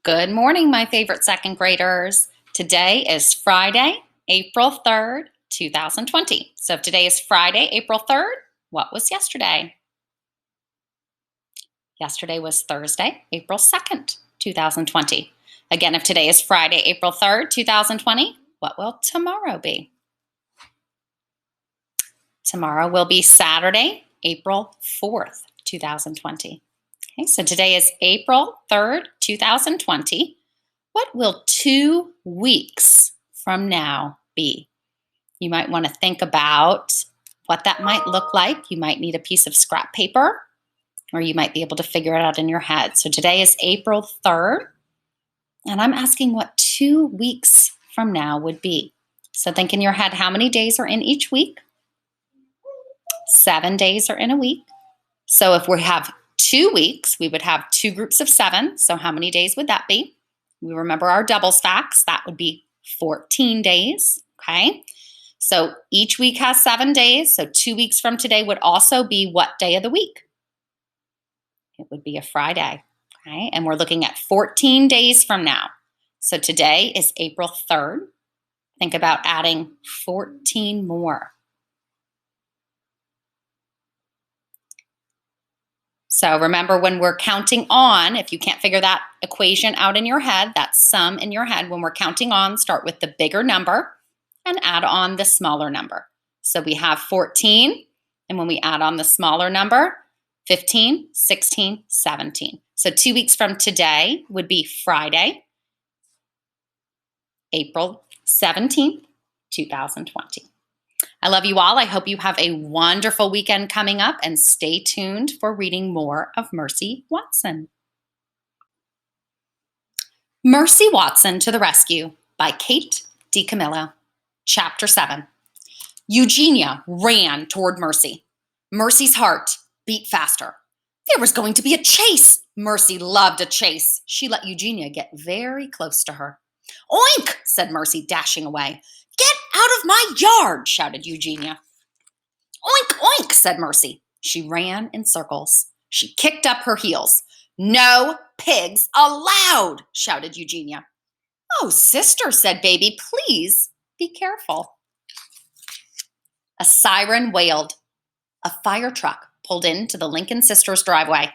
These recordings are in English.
Good morning, my favorite second graders. Today is Friday, April 3rd, 2020. So if today is Friday, April 3rd, what was yesterday? Yesterday was Thursday, April 2nd, 2020. Again, if today is Friday, April 3rd, 2020, what will tomorrow be? Tomorrow will be Saturday, April 4th, 2020. Okay, so today is April 3rd, 2020. What will 2 weeks from now be? You might want to think about what that might look like. You might need a piece of scrap paper, or you might be able to figure it out in your head. So today is April 3rd, and I'm asking what 2 weeks from now would be. So think in your head, how many days are in each week? 7 days are in a week. So if we have 2 weeks, we would have 2 groups of 7. So how many days would that be? We remember our doubles facts. That would be 14 days, okay? So each week has 7 days. So 2 weeks from today would also be what day of the week? It would be a Friday, okay? And we're looking at 14 days from now. So today is April 3rd. Think about adding 14 more. So remember, when we're counting on, if you can't figure that equation out in your head, that sum in your head, when we're counting on, start with the bigger number and add on the smaller number. So we have 14, and when we add on the smaller number, 15, 16, 17. So 2 weeks from today would be Friday, April 17th, 2020. I love you all. I hope you have a wonderful weekend coming up, and stay tuned for reading more of Mercy Watson. Mercy Watson to the Rescue by Kate DiCamillo. Chapter 7. Eugenia ran toward Mercy. Mercy's heart beat faster. There was going to be a chase. Mercy loved a chase. She let Eugenia get very close to her. Oink, said Mercy, dashing away. Get out of my yard, shouted Eugenia. Oink, oink, said Mercy. She ran in circles. She kicked up her heels. No pigs allowed, shouted Eugenia. Oh, sister, said Baby, please be careful. A siren wailed. A fire truck pulled into the Lincoln sisters' driveway.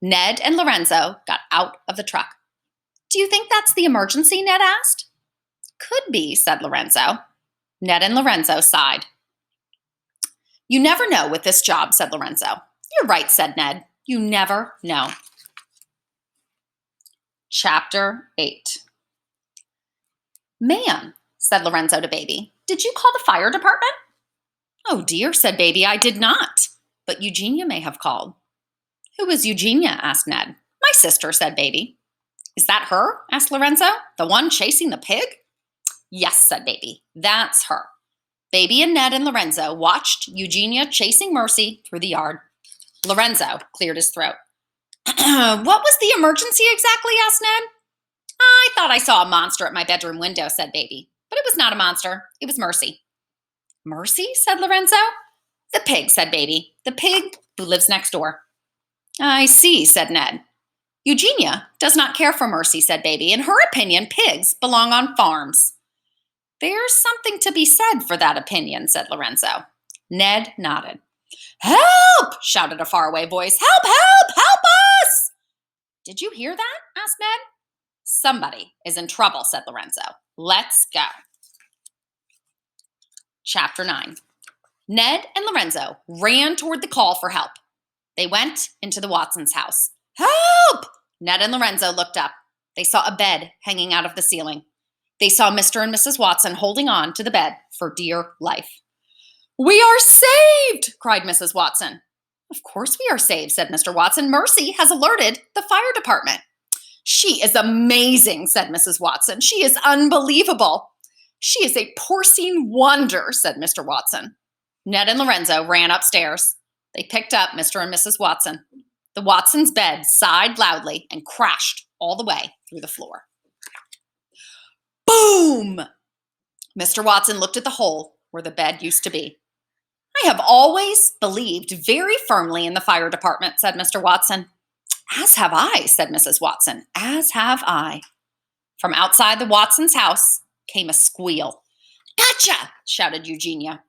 Ned and Lorenzo got out of the truck. Do you think that's the emergency? Ned asked. Could be, said Lorenzo. Ned and Lorenzo sighed. You never know with this job, said Lorenzo. You're right, said Ned. You never know. Chapter 8. Ma'am, said Lorenzo to Baby, did you call the fire department? Oh dear, said Baby, I did not. But Eugenia may have called. Who is Eugenia? asked Ned. My sister, said Baby. Is that her? asked Lorenzo. The one chasing the pig? Yes, said Baby. That's her. Baby and Ned and Lorenzo watched Eugenia chasing Mercy through the yard. Lorenzo cleared his throat. What was the emergency exactly? asked Ned. I thought I saw a monster at my bedroom window, said Baby. But it was not a monster. It was Mercy. Mercy? said Lorenzo. The pig, said Baby. The pig who lives next door. I see, said Ned. Eugenia does not care for Mercy, said Baby. In her opinion, pigs belong on farms. There's something to be said for that opinion, said Lorenzo. Ned nodded. Help! shouted a faraway voice. Help, help, help us! Did you hear that? asked Ned. Somebody is in trouble, said Lorenzo. Let's go. Chapter 9. Ned and Lorenzo ran toward the call for help. They went into the Watsons' house. Help! Ned and Lorenzo looked up. They saw a bed hanging out of the ceiling. They saw Mr. and Mrs. Watson holding on to the bed for dear life. We are saved, cried Mrs. Watson. Of course we are saved, said Mr. Watson. Mercy has alerted the fire department. She is amazing, said Mrs. Watson. She is unbelievable. She is a porcine wonder, said Mr. Watson. Ned and Lorenzo ran upstairs. They picked up Mr. and Mrs. Watson. The Watsons' bed sighed loudly and crashed all the way through the floor. Boom! Mr. Watson looked at the hole where the bed used to be. I have always believed very firmly in the fire department, said Mr. Watson. As have I, said Mrs. Watson. As have I. From outside the Watsons' house came a squeal. Gotcha! Shouted Eugenia.